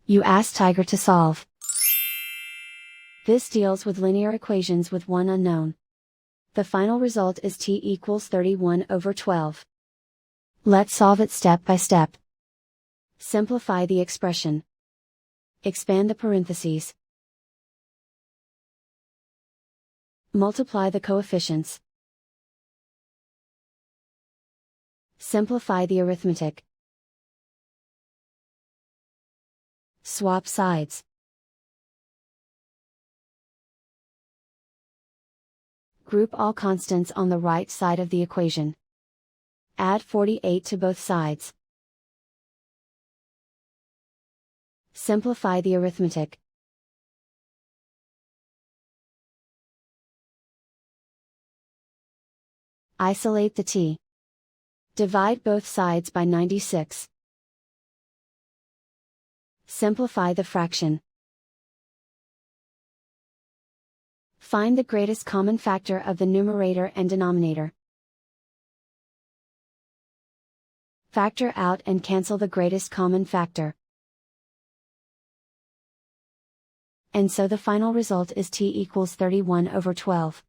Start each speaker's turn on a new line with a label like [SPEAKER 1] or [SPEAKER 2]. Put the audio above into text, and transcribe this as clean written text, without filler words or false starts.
[SPEAKER 1] You ask Tiger to solve. This deals with linear equations with one unknown. The final result is t equals 31/12. Let's solve it step by step. Simplify the expression. Expand the parentheses. Multiply the coefficients. Simplify the arithmetic. Swap sides. Group all constants on the right side of the equation. Add 48 to both sides. Simplify the arithmetic. Isolate the t. Divide both sides by 96. Simplify the fraction. Find the greatest common factor of the numerator and denominator. Factor out and cancel the greatest common factor. And so the final result is t equals 31/12.